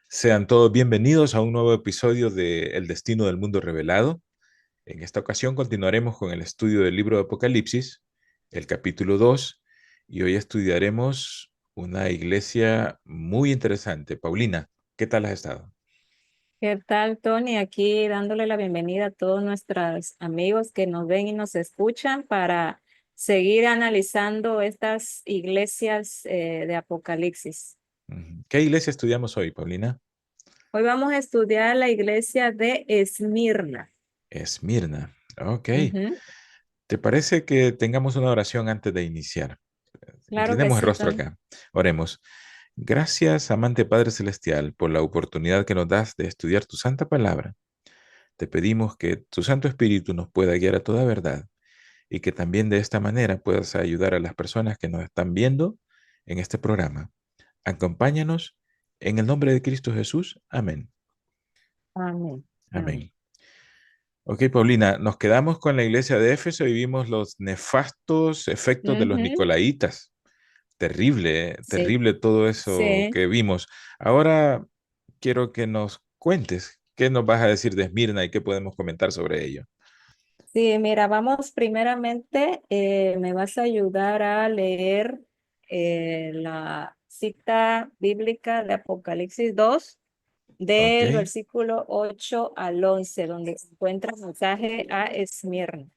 Sean todos bienvenidos a un nuevo episodio de El Destino del Mundo Revelado. En esta ocasión continuaremos con el estudio del libro de Apocalipsis, el capítulo 2, y hoy estudiaremos una iglesia muy interesante. Paulina, ¿qué tal has estado? ¿Qué tal, Tony? Aquí dándole la bienvenida a todos nuestros amigos que nos ven y nos escuchan para seguir analizando estas iglesias de Apocalipsis. ¿Qué iglesia estudiamos hoy, Paulina? Hoy vamos a estudiar la iglesia de Esmirna. Esmirna. Ok. Ujú. ¿Te parece que tengamos una oración antes de iniciar? Claro que Inclinemos el sí, rostro Tony. acá. Oremos. Gracias, amante Padre Celestial, por la oportunidad que nos das de estudiar tu santa palabra. Te pedimos que tu Santo Espíritu nos pueda guiar a toda verdad y que también de esta manera puedas ayudar a las personas que nos están viendo en este programa. Acompáñanos en el nombre de Cristo Jesús. Amén. Amén. Amén. Amén. Ok, Paulina, nos quedamos con la iglesia de Éfeso y vimos los nefastos efectos de los Ujú. nicolaítas. Terrible, Sí, terrible todo eso sí, que vimos. Ahora quiero que nos cuentes qué nos vas a decir de Esmirna y qué podemos comentar sobre ello. sí. Mira, vamos primeramente, me vas a ayudar a leer la cita bíblica de Apocalipsis 2 Ok, del versículo 8 al 11, donde se encuentra el mensaje a Esmirna.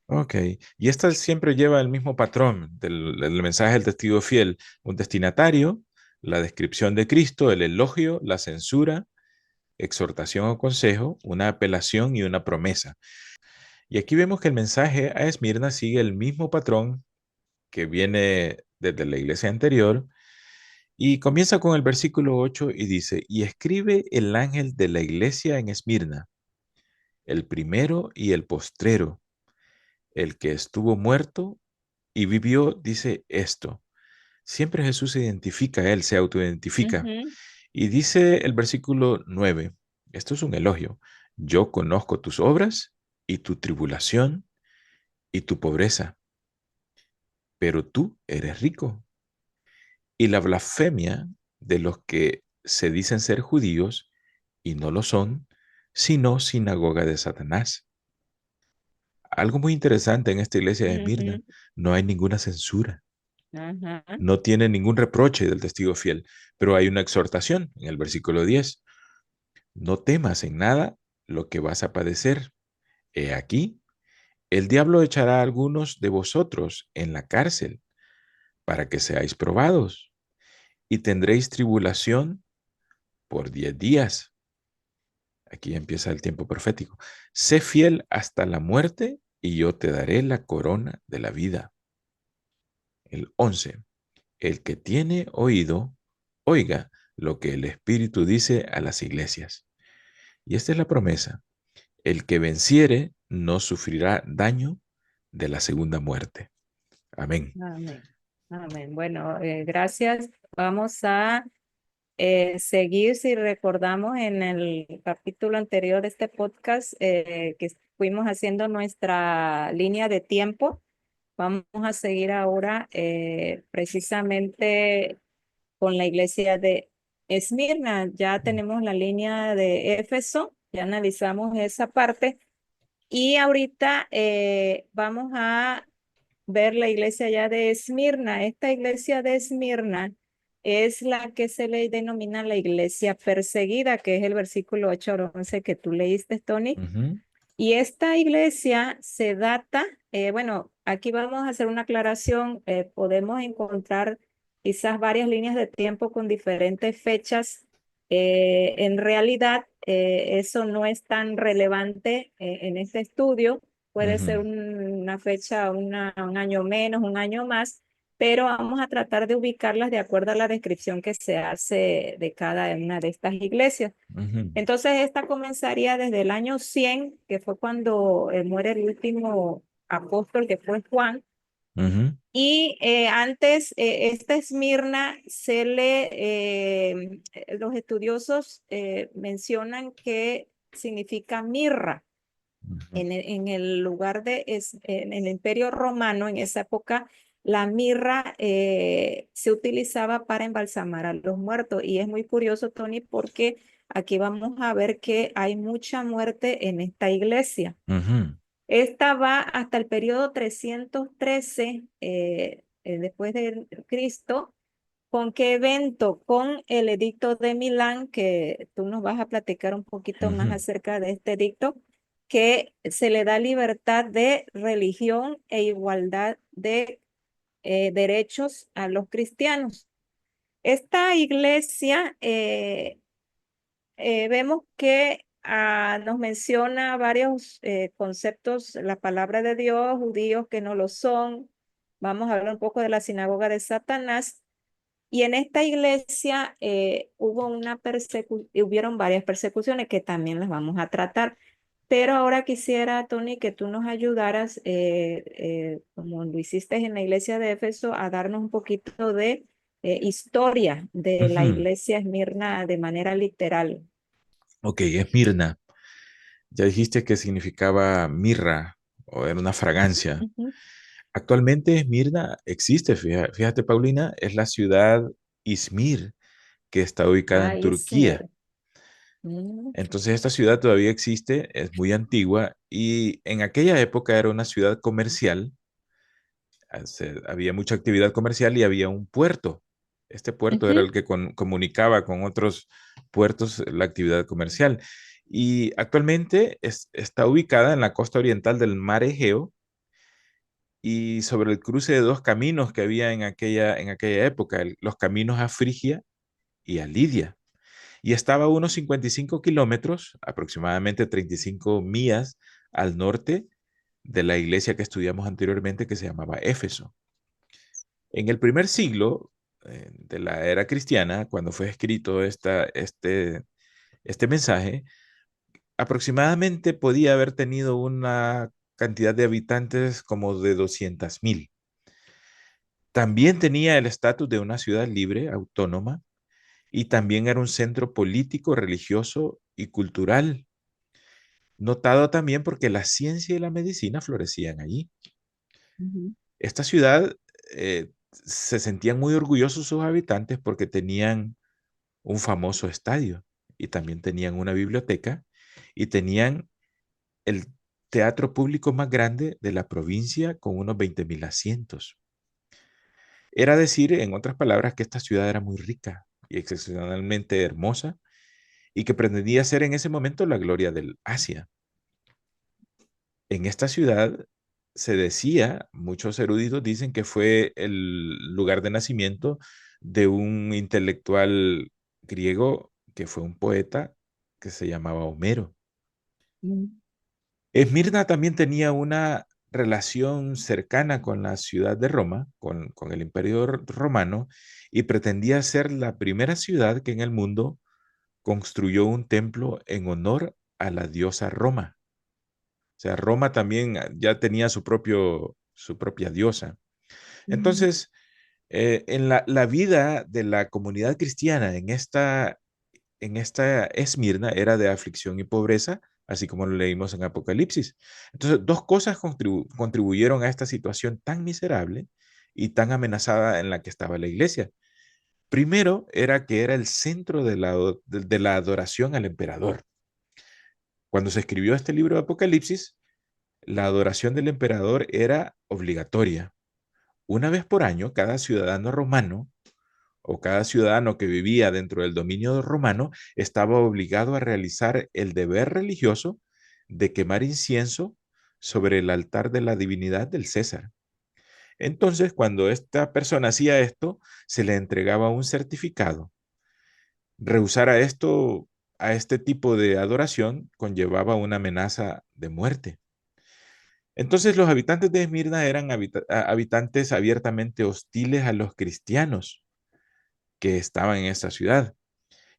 ok. Y esta siempre lleva el mismo patrón del mensaje del testigo fiel, un destinatario, la descripción de Cristo, el elogio, la censura, exhortación o consejo, una apelación y una promesa. Y aquí vemos que el mensaje a Esmirna sigue el mismo patrón que viene desde la iglesia anterior y comienza con el versículo 8 y dice, y escribe el ángel de la iglesia en Esmirna, el primero y el postrero, el que estuvo muerto y vivió, dice esto. Siempre Jesús se identifica a él, se autoidentifica. Ujú, Y dice el versículo 9, esto es un elogio, yo conozco tus obras y tu tribulación y tu pobreza, pero tú eres rico. Y la blasfemia de los que se dicen ser judíos y no lo son, sino sinagoga de Satanás. Algo muy interesante en esta iglesia de Esmirna, ujú, no hay ninguna censura, ajá, no tiene ningún reproche del testigo fiel, pero hay una exhortación en el versículo 10. No temas en nada lo que vas a padecer. He aquí, el diablo echará a algunos de vosotros en la cárcel para que seáis probados y tendréis tribulación por 10 días. Aquí empieza el tiempo profético. Sé fiel hasta la muerte y yo te daré la corona de la vida. El 11. El que tiene oído, oiga lo que el Espíritu dice a las iglesias. Y esta es la promesa. El que venciere no sufrirá daño de la segunda muerte. Amén. amén. Amén. Bueno, gracias. Vamos a seguir, si recordamos, en el capítulo anterior de este podcast que fuimos haciendo nuestra línea de tiempo. Vamos a seguir ahora precisamente con la iglesia de Esmirna. Ya tenemos la línea de Éfeso, ya analizamos esa parte y ahorita vamos a ver la iglesia ya de Esmirna. Esta iglesia de Esmirna es la que se le denomina la iglesia perseguida, que es el versículo 8 al 11 que tú leíste, Tony. Ujú. Y esta iglesia se data, bueno, aquí vamos a hacer una aclaración, podemos encontrar quizás varias líneas de tiempo con diferentes fechas En realidad, eso no es tan relevante en este estudio. Puede ser Ujú, una fecha, un año menos, un año más, pero vamos a tratar de ubicarlas de acuerdo a la descripción que se hace de cada una de estas iglesias. ujú, Entonces, esta comenzaría desde el año 100, que fue cuando muere el último apóstol, que fue Juan. ujú, Y antes, esta Esmirna los estudiosos mencionan que significa mirra. ujú, En el lugar en el Imperio Romano, en esa época, la mirra se utilizaba para embalsamar a los muertos. Y es muy curioso, Tony, porque aquí vamos a ver que hay mucha muerte en esta iglesia. ujú, Esta va hasta el periodo 313 después de Cristo. ¿Con qué evento? Con el edicto de Milán, que tú nos vas a platicar un poquito más ujú. acerca de este edicto, que se le da libertad de religión e igualdad de derechos a los cristianos. Esta iglesia vemos que nos menciona varios conceptos, la palabra de Dios, judíos que no lo son. Vamos a hablar un poco de la sinagoga de Satanás. Y en esta iglesia hubieron varias persecuciones que también las vamos a tratar. Pero ahora quisiera, Tony, que tú nos ayudaras, como lo hiciste en la iglesia de Éfeso, a darnos un poquito de historia de la Ujú. iglesia Esmirna de manera literal. Ok, Esmirna. Ya dijiste que significaba mirra o era una fragancia. Ujú. Actualmente Esmirna existe, fíjate, Paulina, es la ciudad Izmir, que está ubicada en Ay, Turquía. Esmir. Mm, Entonces esta ciudad todavía existe, es muy antigua y en aquella época era una ciudad comercial, había mucha actividad comercial y había un puerto. Este puerto era ujú, el que comunicaba con otros puertos la actividad comercial. Y actualmente está ubicada en la costa oriental del mar Egeo y sobre el cruce de dos caminos que había en aquella época, los caminos a Frigia y a Lidia. Y estaba a unos 55 kilómetros, aproximadamente 35 millas al norte de la iglesia que estudiamos anteriormente que se llamaba Éfeso. En el primer siglo de la era cristiana, cuando fue escrito este mensaje, aproximadamente podía haber tenido una cantidad de habitantes como de 200,000. También tenía el estatus de una ciudad libre, autónoma, y también era un centro político, religioso y cultural, notado también porque la ciencia y la medicina florecían allí. ujú, Esta ciudad se sentían muy orgullosos sus habitantes porque tenían un famoso estadio y también tenían una biblioteca y tenían el teatro público más grande de la provincia con unos 20,000 asientos. Era decir, en otras palabras, que esta ciudad era muy rica y excepcionalmente hermosa y que pretendía ser en ese momento la gloria del Asia. En esta ciudad se decía, muchos eruditos dicen que fue el lugar de nacimiento de un intelectual griego que fue un poeta que se llamaba Homero. mm, Esmirna también tenía una relación cercana con la ciudad de Roma, con el imperio romano, y pretendía ser la primera ciudad que en el mundo construyó un templo en honor a la diosa Roma. O sea, Roma también ya tenía su propia diosa. mm, Entonces, en la vida de la comunidad cristiana en esta Esmirna era de aflicción y pobreza, así como lo leímos en Apocalipsis. Entonces, dos cosas contribuyeron a esta situación tan miserable y tan amenazada en la que estaba la iglesia. Primero era que era el centro de la adoración al emperador. Cuando se escribió este libro de Apocalipsis, la adoración del emperador era obligatoria. Una vez por año, cada ciudadano romano o cada ciudadano que vivía dentro del dominio romano estaba obligado a realizar el deber religioso de quemar incienso sobre el altar de la divinidad del César. Entonces, cuando esta persona hacía esto, se le entregaba un certificado Rehusar a esto, a este tipo de adoración, conllevaba una amenaza de muerte. Entonces los habitantes de Esmirna eran habitantes abiertamente hostiles a los cristianos que estaban en esta ciudad.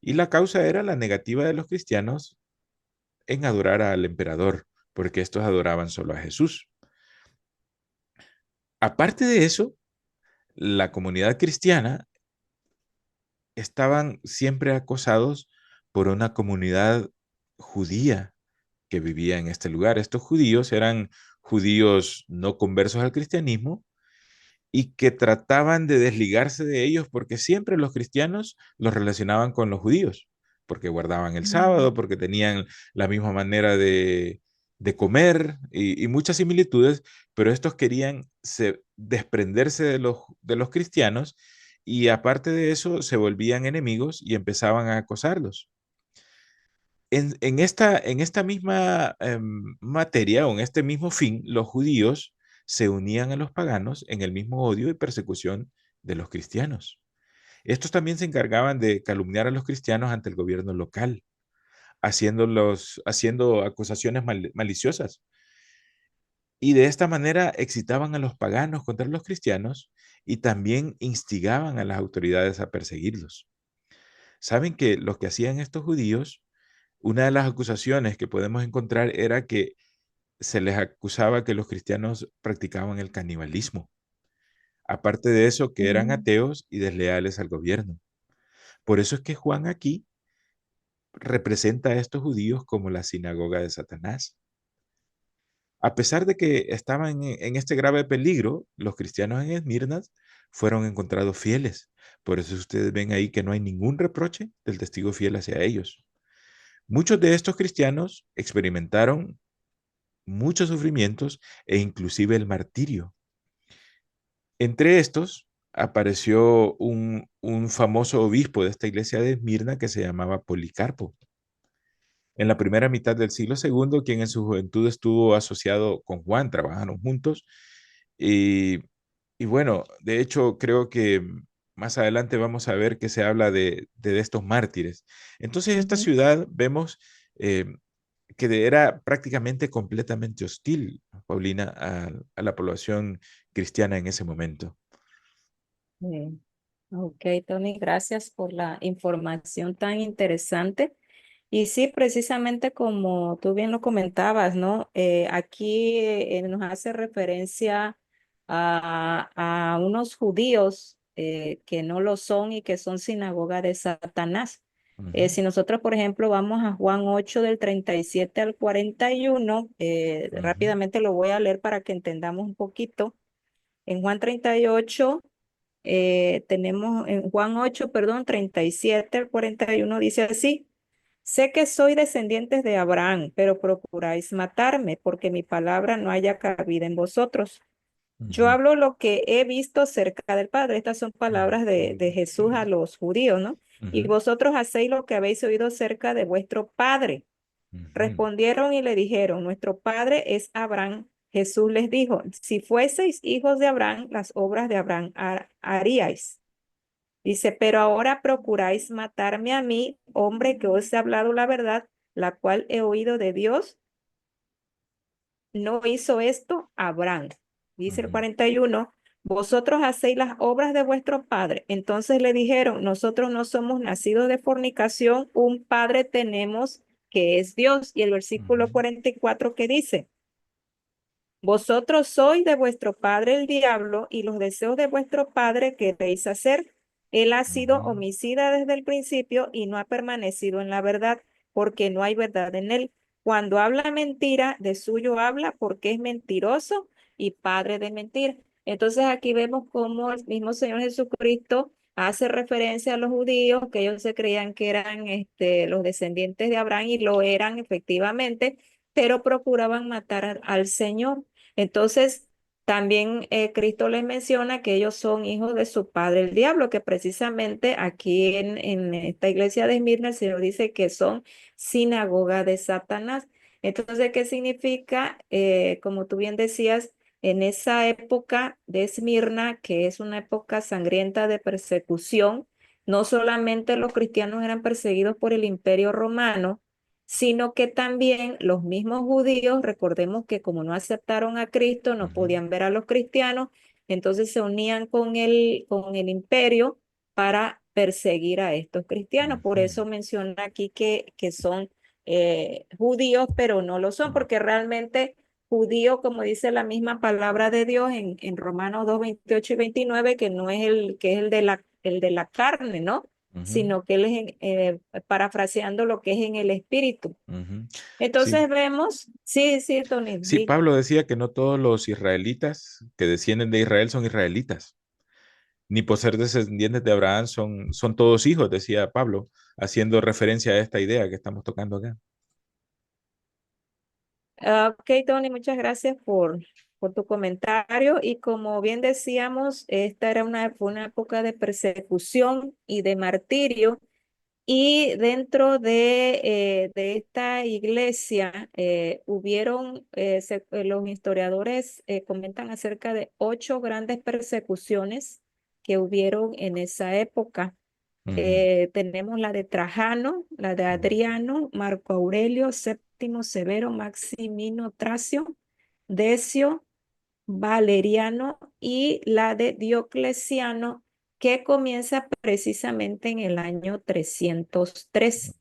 Y la causa era la negativa de los cristianos en adorar al emperador, porque estos adoraban solo a Jesús. Aparte de eso, la comunidad cristiana estaban siempre acosados por una comunidad judía que vivía en este lugar. Estos judíos eran judíos no conversos al cristianismo y que trataban de desligarse de ellos porque siempre los cristianos los relacionaban con los judíos, porque guardaban el Mm. sábado, porque tenían la misma manera de comer y muchas similitudes, pero estos querían desprenderse de los cristianos y aparte de eso se volvían enemigos y empezaban a acosarlos. En esta misma materia o en este mismo fin, los judíos se unían a los paganos en el mismo odio y persecución de los cristianos. Estos también se encargaban de calumniar a los cristianos ante el gobierno local, haciendo acusaciones maliciosas. Y de esta manera excitaban a los paganos contra los cristianos y también instigaban a las autoridades a perseguirlos. Saben que lo que hacían estos judíos, una de las acusaciones que podemos encontrar era que se les acusaba que los cristianos practicaban el canibalismo. Aparte de eso, que eran Mm. ateos y desleales al gobierno. Por eso es que Juan aquí representa a estos judíos como la sinagoga de Satanás. A pesar de que estaban en este grave peligro, los cristianos en Esmirna fueron encontrados fieles. Por eso ustedes ven ahí que no hay ningún reproche del testigo fiel hacia ellos. Muchos de estos cristianos experimentaron muchos sufrimientos e inclusive el martirio. Entre estos apareció un famoso obispo de esta iglesia de Esmirna que se llamaba Policarpo. En la primera mitad del siglo segundo, quien en su juventud estuvo asociado con Juan, trabajaron juntos. Y, y bueno, de hecho, creo que más adelante vamos a ver que se habla de estos mártires. Entonces, esta Ujú. ciudad vemos eh, era prácticamente completamente hostil, Paulina, a la población cristiana en ese momento. Bien. Ok, Tony, gracias por la información tan interesante. Y sí, precisamente como tú bien lo comentabas, ¿no? Aquí nos hace referencia a unos judíos que no lo son y que son sinagoga de Satanás. Ujú, Si nosotros, por ejemplo, vamos a Juan 8 del 37 al 41, ujú, rápidamente lo voy a leer para que entendamos un poquito. En Juan 38 tenemos en Juan 8, perdón, 37 al 41 dice así. Sé que soy descendientes de Abraham, pero procuráis matarme, porque mi palabra no haya cabida en vosotros. Yo ujú, hablo lo que he visto cerca del Padre. Estas son palabras de Jesús a los judíos, ¿no? Y ujú, vosotros hacéis lo que habéis oído cerca de vuestro Padre. ujú, Respondieron y le dijeron, nuestro padre es Abraham. Jesús les dijo, si fueseis hijos de Abraham, las obras de Abraham haríais. Dice, pero ahora procuráis matarme a mí, hombre que os he hablado la verdad, la cual he oído de Dios. No hizo esto Abraham. Dice el ujú, 41, vosotros hacéis las obras de vuestro padre. Entonces le dijeron, nosotros no somos nacidos de fornicación, un padre tenemos que es Dios. Y el versículo ujú, 44 que dice, vosotros sois de vuestro padre el diablo y los deseos de vuestro padre queréis hacer. Él ha sido ujú, homicida desde el principio y no ha permanecido en la verdad, porque no hay verdad en él. Cuando habla mentira, de suyo habla porque es mentiroso y padre de mentira. Entonces aquí vemos cómo el mismo Señor Jesucristo hace referencia a los judíos, que ellos se creían que eran los descendientes de Abraham y lo eran efectivamente, pero procuraban matar al Señor. Entonces, también Cristo les menciona que ellos son hijos de su padre el diablo, que precisamente aquí en esta iglesia de Esmirna el Señor dice que son sinagoga de Satanás. Entonces, ¿qué significa? Como tú bien decías, en esa época de Esmirna, que es una época sangrienta de persecución, no solamente los cristianos eran perseguidos por el Imperio Romano, sino que también los mismos judíos, recordemos que como no aceptaron a Cristo, no Ujú, podían ver a los cristianos, entonces se unían con el imperio para perseguir a estos cristianos. Por ujú, eso menciona aquí que son judíos, pero no lo son, porque realmente judío, como dice la misma palabra de Dios en Romanos 2 28 y 29, que no es que es el de la carne, ¿no? ujú, Sino que él es parafraseando lo que es en el espíritu. ujú. Sí, Entonces vemos, sí, sí, Tony, sí, Pablo decía que no todos los israelitas que descienden de Israel son israelitas, ni por ser descendientes de Abraham son todos hijos, decía Pablo, haciendo referencia a esta idea que estamos tocando acá. Ok, Tony, muchas gracias por tu comentario. Y como bien decíamos, esta era fue una época de persecución y de martirio. Y dentro de esta iglesia hubieron, los historiadores comentan acerca de 8 grandes persecuciones que hubieron en esa época. Ujú, Tenemos la de Trajano, la de Adriano, Marco Aurelio, Séptimo Severo, Maximino Tracio, Decio, Valeriano y la de Diocleciano, que comienza precisamente en el año 303.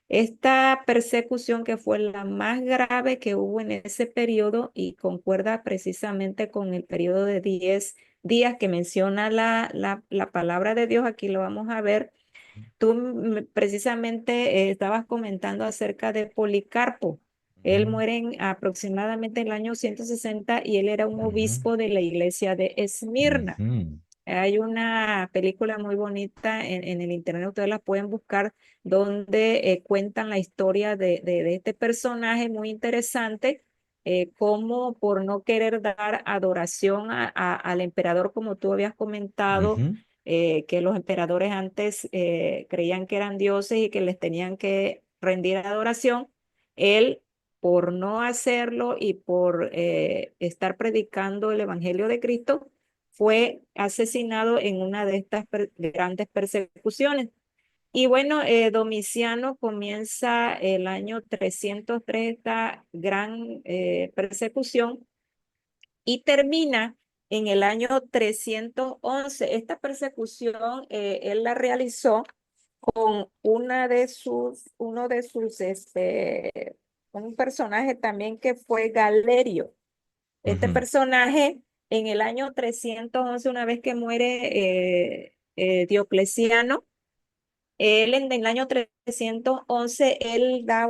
Esta persecución que fue la más grave que hubo en ese periodo y concuerda precisamente con el periodo de 10 días que menciona la palabra de Dios, aquí lo vamos a ver. Tú precisamente estabas comentando acerca de Policarpo. Él ujú, muere aproximadamente en el año 160 y él era un ujú, obispo de la iglesia de Esmirna. ujú, Hay una película muy bonita en el internet, ustedes la pueden buscar, donde cuentan la historia de este personaje muy interesante, cómo por no querer dar adoración al emperador, como tú habías comentado, ujú, que los emperadores antes creían que eran dioses y que les tenían que rendir adoración, él, por no hacerlo y por estar predicando el Evangelio de Cristo, fue asesinado en una de estas grandes persecuciones. Y bueno, Domiciano comienza el año 303 esta gran persecución y termina en el año 311. Esta persecución él la realizó con uno de sus, un personaje también que fue Galerio. Este ujú, personaje, en el año 311, una vez que muere Diocleciano, él en el año 311, él da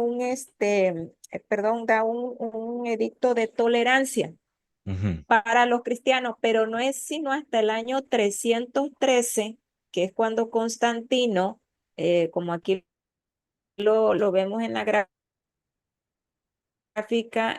perdón, da un edicto de tolerancia ujú, para los cristianos, pero no es sino hasta el año 313, que es cuando Constantino, como aquí lo vemos en la gráfica,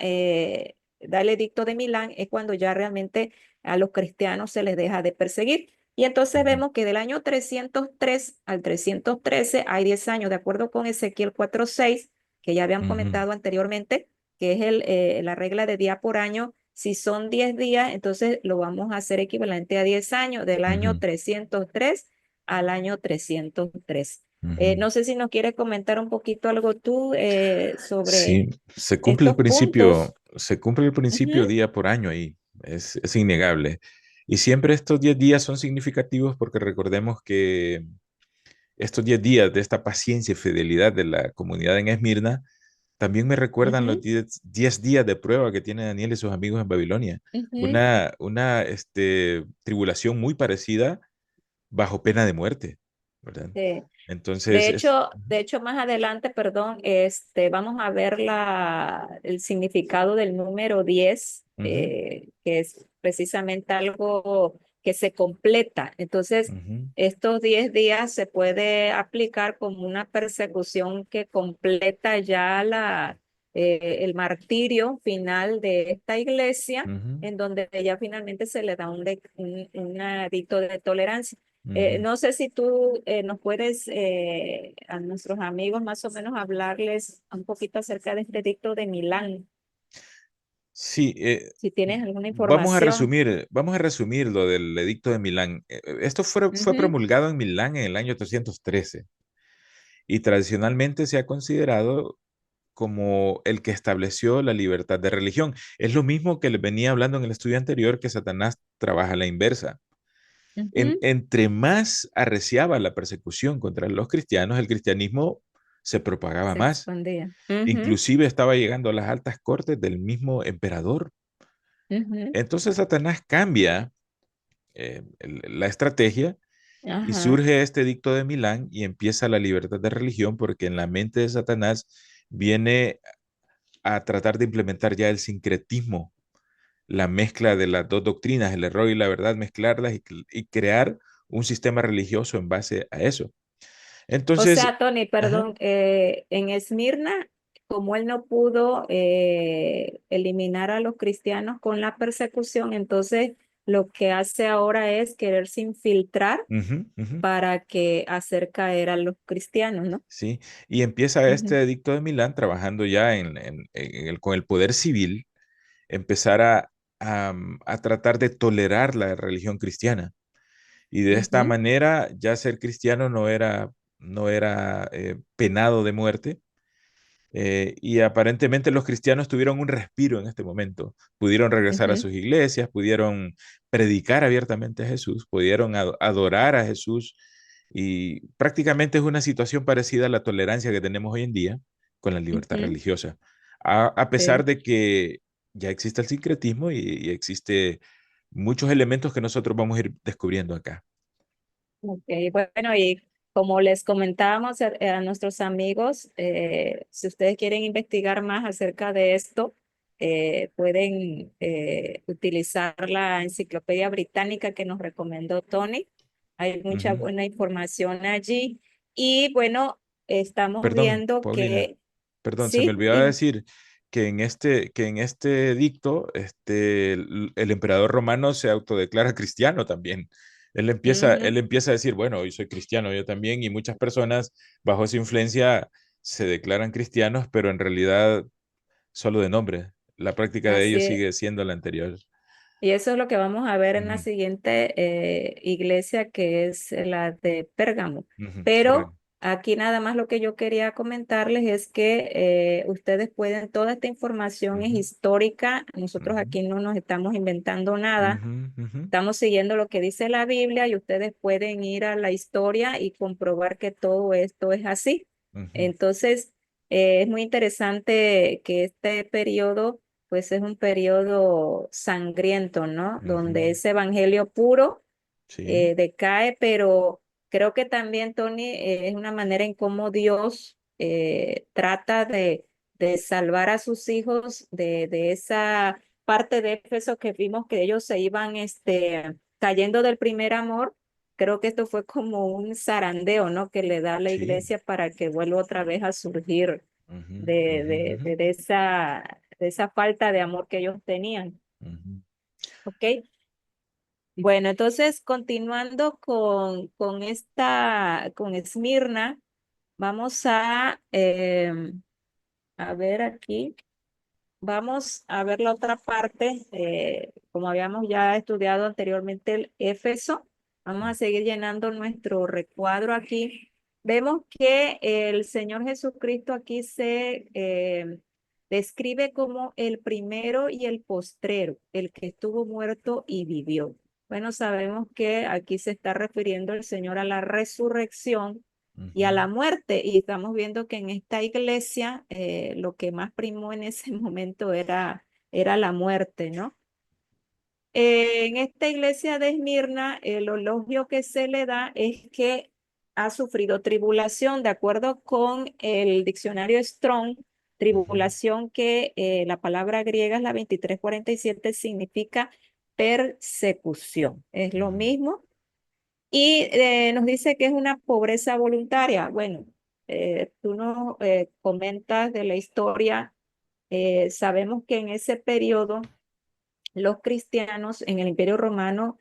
da el edicto de Milán, es cuando ya realmente a los cristianos se les deja de perseguir. Y entonces ujú, vemos que del año 303 al 313 hay 10 años, de acuerdo con Ezequiel 4:6, que ya habían ujú, comentado anteriormente, que es la regla de día por año. Si son 10 días, entonces lo vamos a hacer equivalente a 10 años, del año ujú, 303 al año 303. ujú. No sé si nos quieres comentar un poquito algo tú sobre Sí, estos puntos. se cumple el principio Ujú, día por año y es innegable. Y siempre estos 10 días son significativos porque recordemos que estos 10 días de esta paciencia y fidelidad de la comunidad en Esmirna también me recuerdan los ujú, 10 días de prueba que tiene Daniel y sus amigos en Babilonia. ujú. Una tribulación muy parecida bajo pena de muerte, ¿verdad? Sí. Entonces es... De hecho, más adelante, perdón, vamos a ver el significado del número 10, Ujú, que es precisamente algo que se completa. Entonces, ujú, estos 10 días se puede aplicar como una persecución que completa ya el martirio final de esta iglesia, ujú, en donde ya finalmente se le da un edicto de tolerancia. ujú. No sé si tú nos puedes a nuestros amigos más o menos hablarles un poquito acerca de este edicto de Milán. Sí, Si tienes alguna información. vamos a resumir lo del Edicto de Milán. Esto fue Ujú, promulgado en Milán en el año 313 y tradicionalmente se ha considerado como el que estableció la libertad de religión. Es lo mismo que les venía hablando en el estudio anterior, que Satanás trabaja a la inversa. ujú. Entre más arreciaba la persecución contra los cristianos, el cristianismo se propagaba Se más. expandía. Ujú, Inclusive estaba llegando a las altas cortes del mismo emperador. ujú. Entonces Satanás cambia la estrategia y Ajá. surge este edicto de Milán y empieza la libertad de religión porque en la mente de Satanás viene a tratar de implementar ya el sincretismo, la mezcla de las dos doctrinas, el error y la verdad, mezclarlas y crear un sistema religioso en base a eso. O Entonces, sea, Tony, ajá, perdón, en Esmirna, como él no pudo eliminar a los cristianos con la persecución, entonces lo que hace ahora es quererse infiltrar ujú, ujú, para que hacer caer a los cristianos, ¿no? sí, y empieza Ujú, este edicto de Milán trabajando ya con el poder civil, empezar a tratar de tolerar la religión cristiana. Y de esta ujú, manera ya ser cristiano no era penado de muerte. Y aparentemente los cristianos tuvieron un respiro en este momento. Pudieron regresar a ujú, sus iglesias, pudieron predicar abiertamente a Jesús, pudieron adorar a Jesús. Y prácticamente es una situación parecida a la tolerancia que tenemos hoy en día con la libertad ujú. religiosa. A pesar Ok, de que ya existe el sincretismo y existe muchos elementos que nosotros vamos a ir descubriendo acá. ok. Bueno, y como les comentábamos a nuestros amigos, si ustedes quieren investigar más acerca de esto, pueden utilizar la enciclopedia británica que nos recomendó Tony. Hay mucha Ujú. buena información allí. Y bueno, estamos Perdón, viendo Paulina, que perdón, se me sí, olvidaba dime. decir que en este edicto, el emperador romano se autodeclara cristiano también. Él Ujú, empieza a decir, bueno, yo soy cristiano, yo también, y muchas personas bajo esa influencia se declaran cristianos, pero en realidad solo de nombre. La práctica de así ellos es. sigue siendo la anterior. Y eso es lo que vamos a ver en la Ujú, siguiente iglesia, que es la de Pérgamo. ujú, Pero correcto. aquí nada más lo que yo quería comentarles es que ustedes pueden, toda esta información es Ujú, histórica, nosotros ujú, aquí no nos estamos inventando nada, ujú, ujú, estamos siguiendo lo que dice la Biblia y ustedes pueden ir a la historia y comprobar que todo esto es así. ujú, Entonces, es muy interesante que este periodo, pues es un periodo sangriento, ¿no? Donde ujú. ese evangelio puro Sí. decae, pero creo que también, Tony, es una manera en cómo Dios trata de salvar a sus hijos de esa parte de Éfeso que vimos que ellos se iban cayendo del primer amor. Creo que esto fue como un zarandeo, ¿no? Que le da a la Sí. iglesia para que vuelva otra vez a surgir Ujú, de, ujú, de, ujú, de, de esa, de esa falta de amor que ellos tenían. ujú. ¿Ok? Bueno, entonces continuando con Esmirna, vamos a ver aquí, vamos a ver la otra parte, como habíamos ya estudiado anteriormente el Éfeso, vamos a seguir llenando nuestro recuadro aquí. Vemos que el Señor Jesucristo aquí se describe como el primero y el postrero, el que estuvo muerto y vivió. Bueno, sabemos que aquí se está refiriendo el Señor a la resurrección y a la Ujú, muerte. Y estamos viendo que en esta iglesia lo que más primó en ese momento era la muerte, ¿no? En esta iglesia de Esmirna, el elogio que se le da es que ha sufrido tribulación, de acuerdo con el diccionario Strong, ujú, tribulación que la palabra griega es la 2347, significa persecución. Es lo ujú, mismo y nos dice que es una pobreza voluntaria. Bueno, tú nos comentas de la historia. Sabemos que en ese periodo los cristianos en el Imperio Romano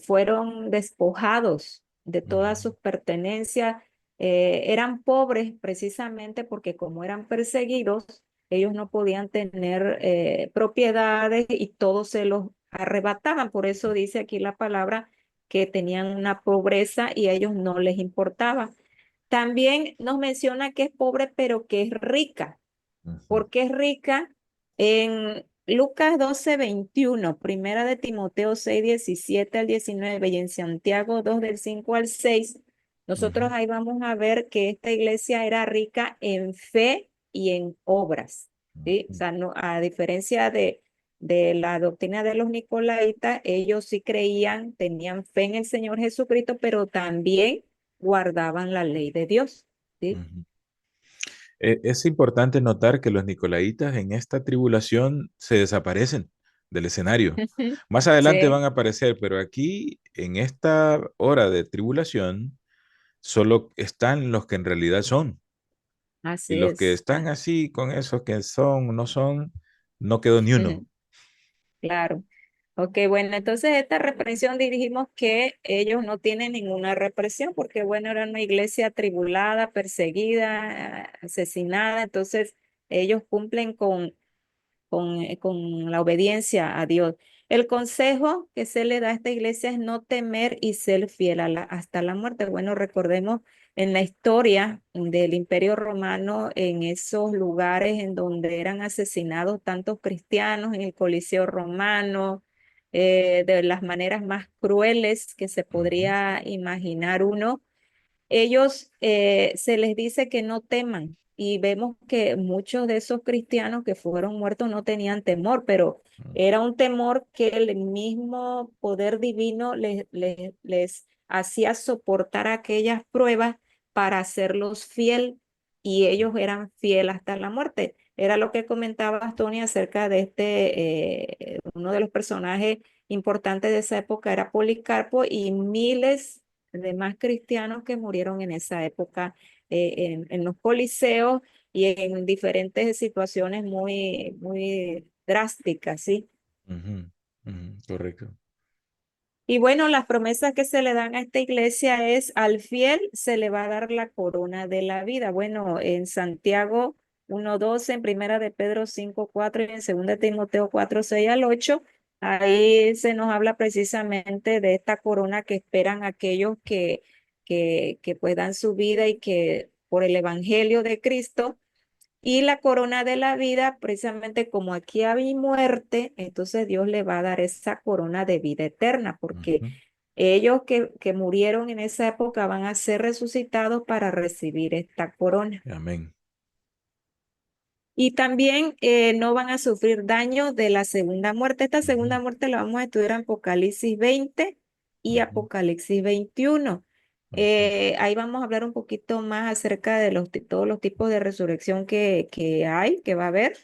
fueron despojados de todas ujú, sus pertenencias. Eran pobres precisamente porque como eran perseguidos, ellos no podían tener propiedades y todos se los arrebataban. Por eso dice aquí la palabra que tenían una pobreza y a ellos no les importaba. También nos menciona que es pobre, pero que es rica. Ujú, ¿Por qué es rica? En Lucas 12:21, Primera de Timoteo 6:17 al 19 y en Santiago 2 del 5 al 6, nosotros ujú, ahí vamos a ver que esta iglesia era rica en fe y en obras, ¿sí? O ujú. sea, no, a diferencia de la doctrina de los nicolaítas, ellos sí creían, tenían fe en el Señor Jesucristo, pero también guardaban la ley de Dios, ¿sí? Ujú. Es importante notar que los nicolaitas en esta tribulación se desaparecen del escenario. Más adelante Sí, van a aparecer, pero aquí en esta hora de tribulación solo están los que en realidad son. Y así los que es. están así con esos que son, no son, no quedó ni uno. Claro. Ok, bueno, entonces esta represión dijimos que ellos no tienen ninguna represión porque, bueno, era una iglesia atribulada, perseguida, asesinada, entonces ellos cumplen con la obediencia a Dios. El consejo que se le da a esta iglesia es no temer y ser fiel hasta la muerte. Bueno, recordemos en la historia del Imperio Romano, en esos lugares en donde eran asesinados tantos cristianos, en el Coliseo Romano, de las maneras más crueles que se Ujú, podría imaginar uno, ellos se les dice que no teman y vemos que muchos de esos cristianos que fueron muertos no tenían temor, pero era un temor que el mismo poder divino les hacía soportar aquellas pruebas para hacerlos fiel y ellos eran fiel hasta la muerte. Era lo que comentaba Tony acerca de uno de los personajes importantes de esa época era Policarpo y miles de más cristianos que murieron en esa época en los coliseos y en diferentes situaciones muy, muy drásticas, ¿sí? ujú, ujú, correcto. Y bueno, las promesas que se le dan a esta iglesia es al fiel se le va a dar la corona de la vida. Bueno, en Santiago 1:12, en Primera de Pedro 5:4 y en Segunda de Timoteo 4:6 al 8, ahí se nos habla precisamente de esta corona que esperan aquellos que pues dan su vida y que por el evangelio de Cristo y la corona de la vida, precisamente como aquí hay muerte, entonces Dios le va a dar esa corona de vida eterna, porque Ujú, ellos que murieron en esa época van a ser resucitados para recibir esta corona. amén. Y también no van a sufrir daño de la segunda muerte. Esta Ujú, segunda muerte la vamos a estudiar en Apocalipsis 20 y ujú, Apocalipsis 21. ujú, Ahí vamos a hablar un poquito más acerca de todos los tipos de resurrección que hay, que va a haber.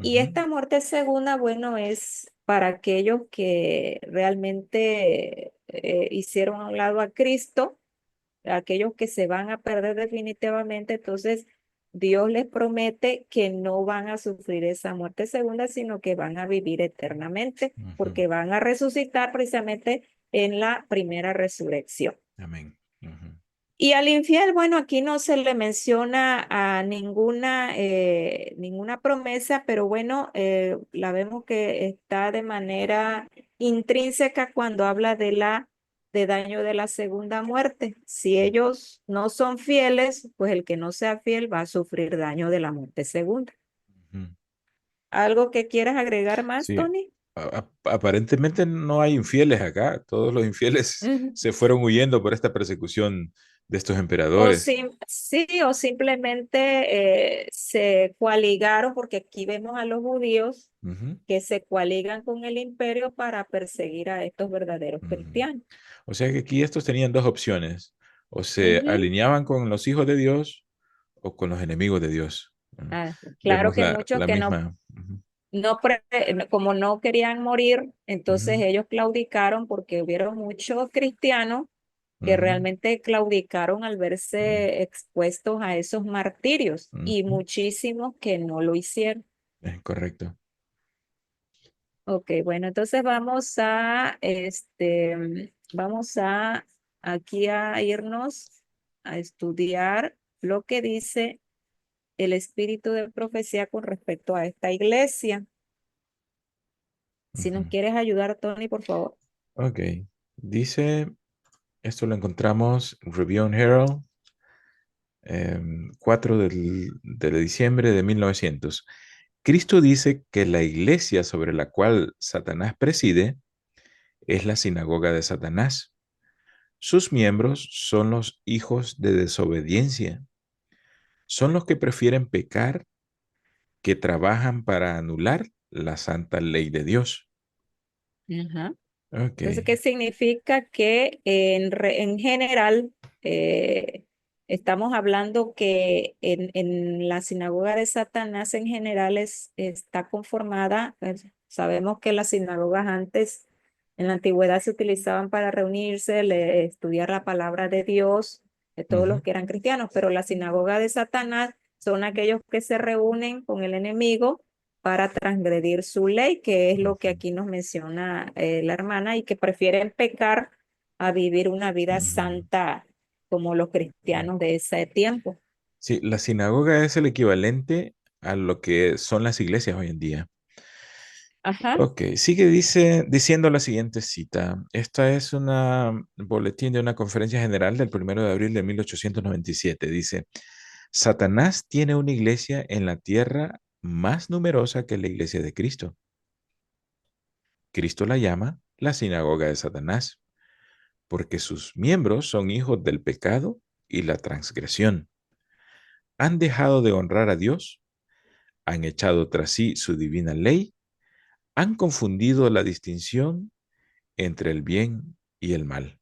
Y ujú, esta muerte segunda, bueno, es para aquellos que realmente hicieron a un lado a Cristo, aquellos que se van a perder definitivamente, entonces Dios les promete que no van a sufrir esa muerte segunda, sino que van a vivir eternamente, ujú, porque van a resucitar precisamente en la primera resurrección. amén. Ujú, Y al infiel, bueno, aquí no se le menciona a ninguna promesa, pero bueno, la vemos que está de manera intrínseca cuando habla de daño de la segunda muerte. Si ellos no son fieles, pues el que no sea fiel va a sufrir daño de la muerte segunda. ujú. ¿Algo que quieras agregar más, Sí, Tony? aparentemente no hay infieles acá. Todos los infieles Ujú. se fueron huyendo por esta persecución de estos O emperadores. sí, o simplemente se coaligaron, porque aquí vemos a los judíos Ujú, que se coaligan con el imperio para perseguir a estos verdaderos ujú. cristianos. O sea que aquí estos tenían dos opciones. O se Ujú. alineaban con los hijos de Dios o con los enemigos de Dios. Ah, claro Vemos que muchos la que no, misma. Ujú, como no querían morir, entonces ujú, ellos claudicaron porque hubieron muchos cristianos que ujú, realmente claudicaron al ujú, verse expuestos a esos martirios y ujú. muchísimos que no lo hicieron. Correcto. Ok, bueno, entonces vamos a aquí a irnos a estudiar lo que dice el espíritu de profecía con respecto a esta iglesia. Si nos Ujú. quieres ayudar, Tony, por favor. Ok. Dice, esto lo encontramos en Review and Herald, 4 de diciembre de 1900. Cristo dice que la iglesia sobre la cual Satanás preside es la sinagoga de Satanás. Sus miembros son los hijos de desobediencia. Son los que prefieren pecar, que trabajan para anular la santa ley de Dios. Ajá. Ok. Entonces, ¿qué significa? Que en general estamos hablando que en la sinagoga de Satanás en general está conformada, pues, sabemos que las sinagogas antes en la antigüedad se utilizaban para reunirse, estudiar la palabra de Dios, de todos los Ujú, que eran cristianos, pero la sinagoga de Satanás son aquellos que se reúnen con el enemigo para transgredir su ley, que es lo que ujú, aquí nos menciona la hermana, y que prefieren pecar a vivir una vida ujú. santa como los cristianos de ese tiempo. Sí, la sinagoga es el equivalente a lo que son las iglesias hoy en día. Ajá. Ok, sigue diciendo la siguiente cita. Esta es una boletín de una conferencia general del 1 de abril de 1897. Dice, Satanás tiene una iglesia en la tierra más numerosa que la iglesia de Cristo. Cristo la llama la sinagoga de Satanás, porque sus miembros son hijos del pecado y la transgresión. Han dejado de honrar a Dios, han echado tras sí su divina ley, han confundido la distinción entre el bien y el mal.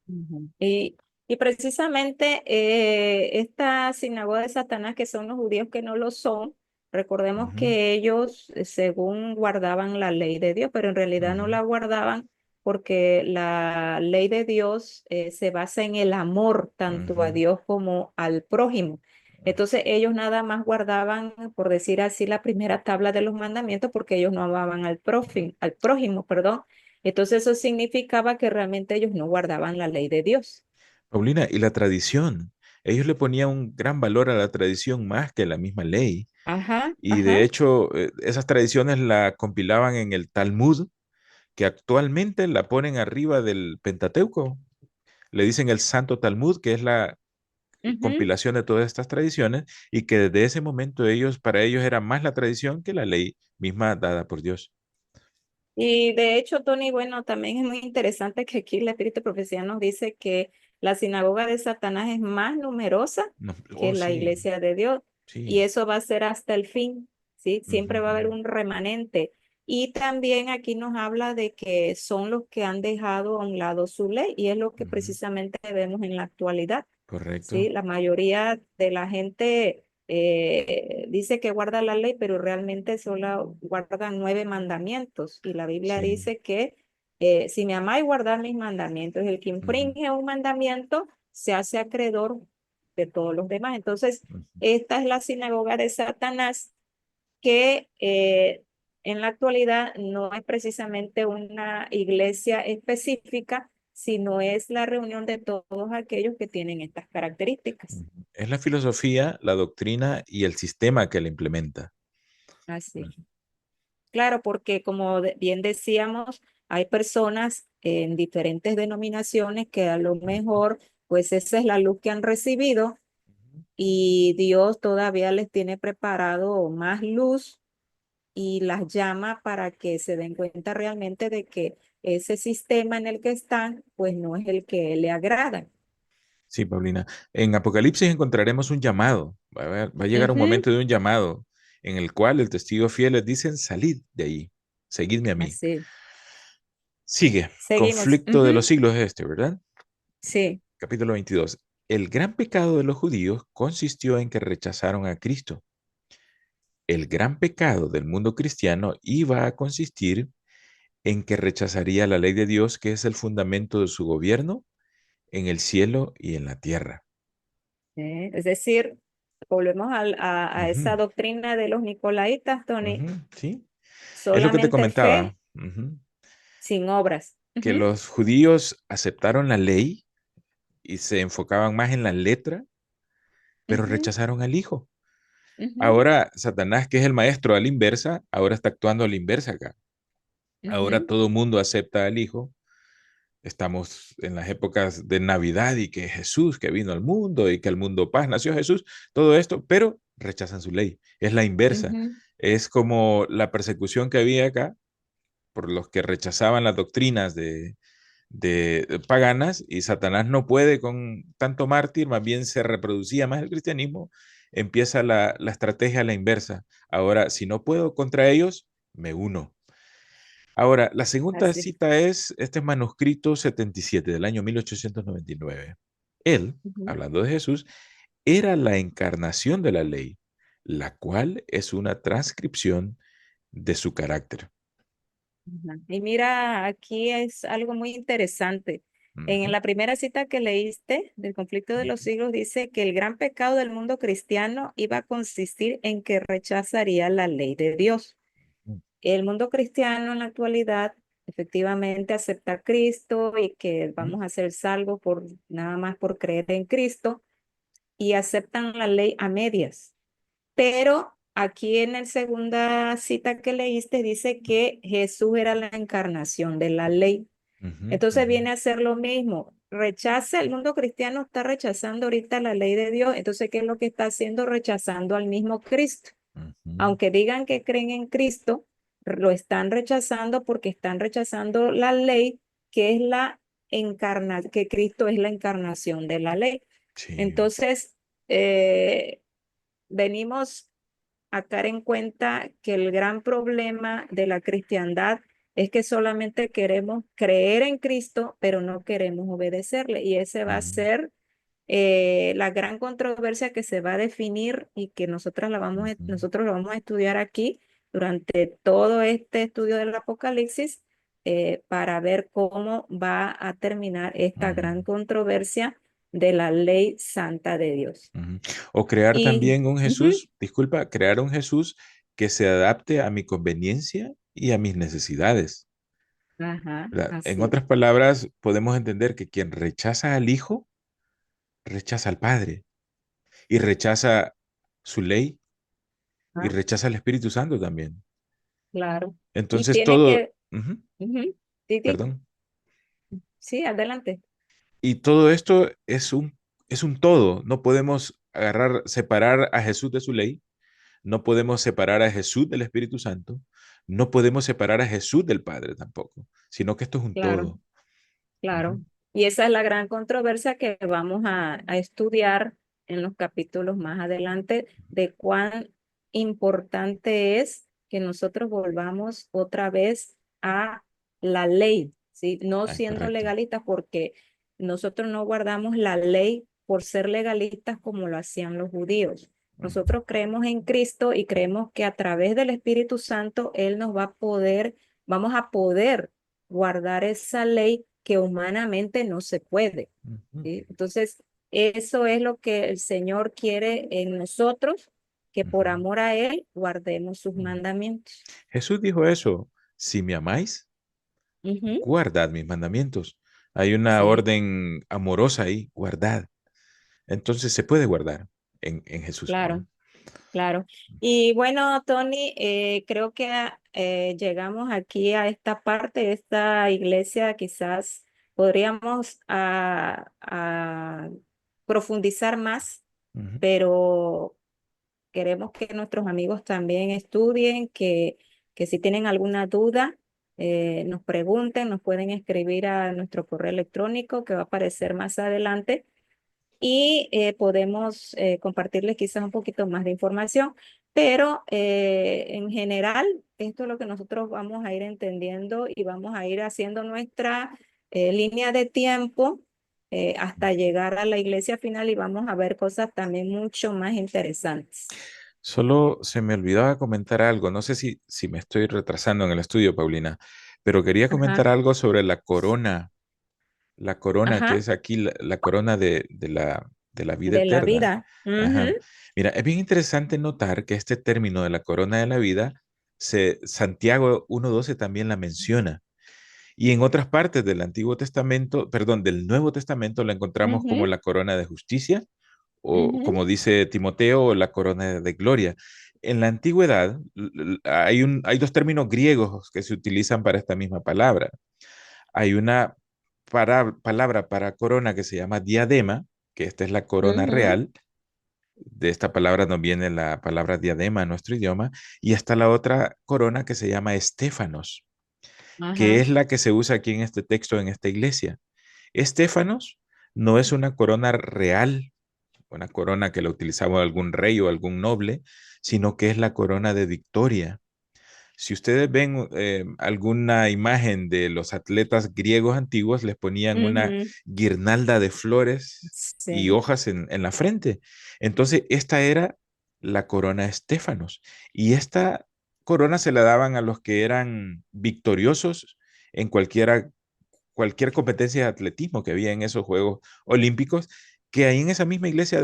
Ujú. Y precisamente esta sinagoga de Satanás, que son los judíos que no lo son, recordemos Ujú, que ellos, según guardaban la ley de Dios, pero en realidad no ujú, la guardaban porque la ley de Dios se basa en el amor tanto a ujú, Dios como al prójimo. Entonces ellos nada más guardaban, por decir así, la primera tabla de los mandamientos porque ellos no amaban al prójimo, perdón. Entonces eso significaba que realmente ellos no guardaban la ley de Dios. Paulina, y la tradición. Ellos le ponían un gran valor a la tradición más que a la misma ley. Ajá, Y de ajá. hecho, esas tradiciones la compilaban en el Talmud, que actualmente la ponen arriba del Pentateuco. Le dicen el Santo Talmud, que es la Ujú. compilación de todas estas tradiciones, y que desde ese momento para ellos era más la tradición que la ley misma dada por Dios. Y de hecho, Tony, bueno, también es muy interesante que aquí el Espíritu de Profecía nos dice que la sinagoga de Satanás es más numerosa No, que oh, la sí, iglesia de Dios. Y sí. eso va a ser hasta el fin, ¿sí? Ujú, Siempre va a haber ujú. un remanente. Y también aquí nos habla de que son los que han dejado a un lado su ley, y es lo que Ujú, precisamente vemos en la actualidad. correcto. Sí, la mayoría de la gente dice que guarda la ley, pero realmente solo guardan 9 mandamientos. Y la Biblia Sí. dice que si me amáis, guardad mis mandamientos. El que Ujú, infringe un mandamiento se hace acreedor de todos los demás. Entonces, ujú. esta es la sinagoga de Satanás, que en la actualidad no es precisamente una iglesia específica, sino es la reunión de todos aquellos que tienen estas características. Ujú. Es la filosofía, la doctrina y el sistema que la implementa. Así. Ujú, Claro, porque como bien decíamos, hay personas en diferentes denominaciones que a lo ujú, mejor, pues esa es la luz que han recibido, ujú. y Dios todavía les tiene preparado más luz y las llama para que se den cuenta realmente de que ese sistema en el que están, pues no es el que le agrada. Sí, Paulina. En Apocalipsis encontraremos un llamado. Va a llegar un Ujú. momento de un llamado en el cual el testigo fiel les dicen, salid de ahí, seguidme a mí. Así. Sigue, Seguimos. conflicto de los Ujú. siglos ¿verdad? Sí. Capítulo 22. El gran pecado de los judíos consistió en que rechazaron a Cristo. El gran pecado del mundo cristiano iba a consistir en que rechazaría la ley de Dios, que es el fundamento de su gobierno en el cielo y en la tierra. Es decir, volvemos a esa Ujú, doctrina de los nicolaitas, Tony, ujú, sí, es lo que te solamente comentaba, fe ujú, sin obras. que Ujú. los judíos aceptaron la ley y se enfocaban más en la letra pero Ujú, rechazaron al Hijo. ujú, Ahora Satanás, que es el maestro a la inversa, ahora está actuando a la inversa acá. Ahora ujú, todo el mundo acepta al Hijo. Estamos en las épocas de Navidad y que Jesús que vino al mundo y que al mundo paz nació Jesús, todo esto, pero rechazan su ley. Es la inversa. ujú. Es como la persecución que había acá por los que rechazaban las doctrinas de paganas y Satanás no puede con tanto mártir, más bien se reproducía más el cristianismo, empieza la estrategia a la inversa. Ahora, si no puedo contra ellos, me uno. Ahora, la segunda Así. cita es este manuscrito 77 del año 1899. Él, Ujú, hablando de Jesús, era la encarnación de la ley, la cual es una transcripción de su carácter. ujú. Y mira, aquí es algo muy interesante. En Ujú, la primera cita que leíste del conflicto de los ujú, siglos dice que el gran pecado del mundo cristiano iba a consistir en que rechazaría la ley de Dios. ujú, El mundo cristiano en la actualidad efectivamente acepta a Cristo y que ujú, vamos a ser salvos por nada más por creer en Cristo y aceptan la ley a medias. Pero aquí en la segunda cita que leíste dice que Jesús era la encarnación de la ley. ujú, Entonces ujú, viene a ser lo mismo. Rechaza, el mundo cristiano está rechazando ahorita la ley de Dios. Entonces, ¿qué es lo que está haciendo? Rechazando al mismo Cristo. ujú, Aunque digan que creen en Cristo, lo están rechazando porque están rechazando la ley que es que Cristo es la encarnación de la ley. sí. Entonces, eh, venimos a caer en cuenta que el gran problema de la cristiandad es que solamente queremos creer en Cristo, pero no queremos obedecerle. Y ese va a Ujú, ser la gran controversia que se va a definir y que ujú, nosotros lo vamos a estudiar aquí durante todo este estudio del Apocalipsis para ver cómo va a terminar esta gran ujú, controversia de la ley santa de Dios. ujú. O crear Y también un ujú, Jesús, disculpa, crear un Jesús que se adapte a mi conveniencia y a mis necesidades. ajá, ¿Verdad? En así, otras palabras, podemos entender que quien rechaza al Hijo, rechaza al Padre y rechaza su ley y ah, rechaza al Espíritu Santo también. claro. Y Entonces tiene todo, que, ujú, ujú, sí, sí, perdón, sí, adelante. y todo esto es un todo. No podemos agarrar, separar a Jesús de su ley, no podemos separar a Jesús del Espíritu Santo, no podemos separar a Jesús del Padre tampoco, sino que esto es un Claro. todo. Claro, Ujú, y esa es la gran controversia que vamos a estudiar en los capítulos más adelante de cuán importante es que nosotros volvamos otra vez a la ley, ¿sí? No ah, siendo correcto. legalistas porque nosotros no guardamos la ley por ser legalistas como lo hacían los judíos. Ujú, Nosotros creemos en Cristo y creemos que a través del Espíritu Santo Él nos va a poder, vamos a poder guardar esa ley que humanamente no se puede. ujú, ¿Sí? Entonces, eso es lo que el Señor quiere en nosotros, que por ujú, amor a Él guardemos sus ujú. mandamientos. Jesús dijo eso, si me amáis, Ujú, guardad mis mandamientos. Hay una sí, orden amorosa ahí, guardad. Entonces se puede guardar en Jesús, ¿verdad? claro, claro. Y bueno, Tony, creo que llegamos aquí a esta parte de esta iglesia. Quizás podríamos a profundizar más, Ujú, pero queremos que nuestros amigos también estudien, que si tienen alguna duda, nos pregunten, nos pueden escribir a nuestro correo electrónico que va a aparecer más adelante y podemos compartirles quizás un poquito más de información, pero en general esto es lo que nosotros vamos a ir entendiendo y vamos a ir haciendo nuestra línea de tiempo hasta ujú. llegar a la iglesia final y vamos a ver cosas también mucho más interesantes. Solo se me olvidaba comentar algo. No sé si me estoy retrasando en el estudio, Paulina, pero quería Ajá, comentar algo sobre la corona que ajá, es aquí, la corona de la vida de la eterna. vida. Ujú, Ajá. Mira, es bien interesante notar que este término de la corona de la vida, Santiago 1:12 también la menciona. Y en otras partes del Antiguo Testamento, perdón, del Nuevo Testamento la encontramos como ujú, la corona de justicia o Ujú, como dice Timoteo, la corona de gloria. En la antigüedad hay dos términos griegos que se utilizan para esta misma palabra. Hay una palabra para corona que se llama diadema, que esta es la corona ujú, real. De esta palabra nos viene la palabra diadema en nuestro idioma. Y está la otra corona que se llama estéfanos, que ajá, es la que se usa aquí en este texto, en esta iglesia. Estéfanos no es una corona real, una corona que la utilizaba algún rey o algún noble, sino que es la corona de victoria. Si ustedes ven alguna imagen de los atletas griegos antiguos, les ponían una ujú, guirnalda de flores y sí, hojas en la frente. Entonces, esta era la corona Estéfanos. Y esta corona se la daban a los que eran victoriosos en cualquier competencia de atletismo que había en esos Juegos Olímpicos, que ahí en esa misma iglesia,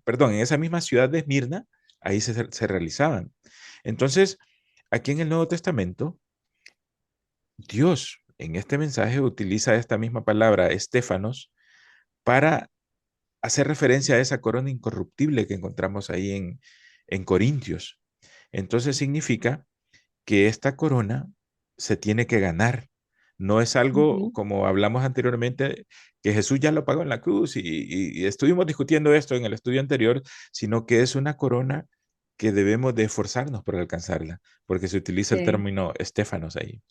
perdón, en esa misma ciudad de Esmirna, ahí se realizaban. Entonces, aquí en el Nuevo Testamento, Dios en este mensaje utiliza esta misma palabra, estéfanos, para hacer referencia a esa corona incorruptible que encontramos ahí en Corintios. Entonces significa que esta corona se tiene que ganar. No es algo ujú, como hablamos anteriormente, que Jesús ya lo pagó en la cruz y estuvimos discutiendo esto en el estudio anterior, sino que es una corona que debemos de esforzarnos por alcanzarla, porque se utiliza el sí. término estéfanos ahí.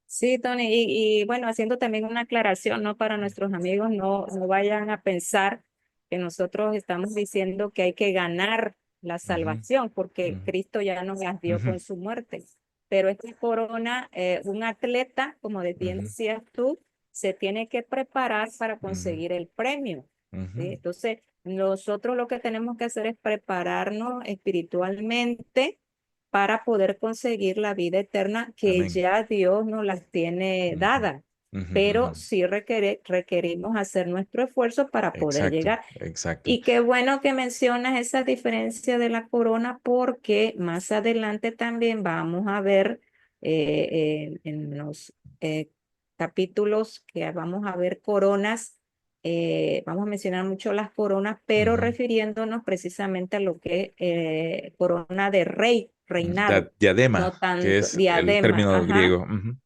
Sí, Tony, y bueno, haciendo también una aclaración, ¿no? Para nuestros amigos, no vayan a pensar que nosotros estamos diciendo que hay que ganar la Ujú, salvación, porque ujú, Cristo ya nos las dio ujú, con su muerte. Pero esta corona, un atleta, como bien ujú, decías tú, se tiene que preparar para ujú, conseguir el premio. ¿Sí? ujú. Entonces, nosotros lo que tenemos que hacer es prepararnos espiritualmente para poder conseguir la vida eterna que Amén. ya Dios nos las tiene Ujú, dadas, ujú, pero ujú. sí requerimos hacer nuestro esfuerzo para poder Exacto, llegar. exacto. Y qué bueno que mencionas esa diferencia de la corona porque más adelante también vamos a ver en los capítulos que vamos a ver coronas. Vamos a mencionar mucho las coronas, pero Ujú. refiriéndonos precisamente a lo que es corona de rey, reinado, no Diadema, que tanto es el diadema, término ajá, griego. Ujú,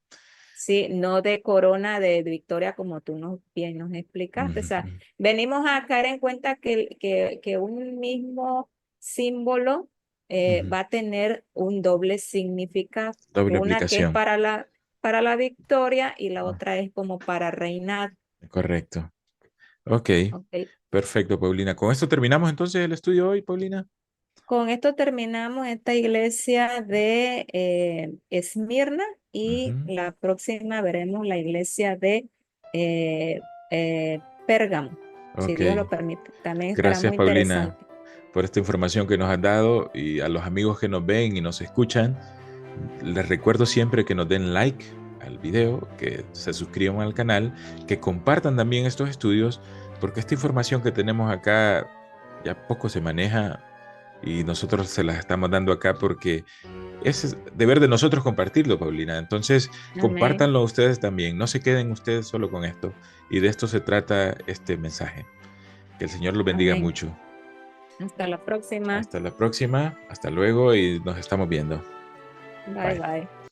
sí, no de corona de victoria como tú bien nos explicaste. O ujú, sea, ujú, venimos a caer en cuenta que un mismo símbolo ujú. va a tener un doble significado. Doble Una que es aplicación. para la victoria y la Ah, otra es como para reinar. correcto. Ok, ¿Ok? perfecto, Paulina. Con esto terminamos entonces el estudio hoy, Paulina. Con esto terminamos esta iglesia de Esmirna y Ujú. la próxima veremos la iglesia de Pérgamo, si Ok, Dios lo permite. También estará gracias, muy Paulina, interesante. por esta información que nos has dado y a los amigos que nos ven y nos escuchan. Les recuerdo siempre que nos den like al video, que se suscriban al canal, que compartan también estos estudios, porque esta información que tenemos acá ya poco se maneja y nosotros se las estamos dando acá porque es deber de nosotros compartirlo, Paulina. Entonces, Amén. compártanlo ustedes también. No se queden ustedes solo con esto. Y de esto se trata este mensaje. Que el Señor los bendiga Amén. mucho. Hasta la próxima. Hasta la próxima. Hasta luego y nos estamos viendo. Bye Bye. bye.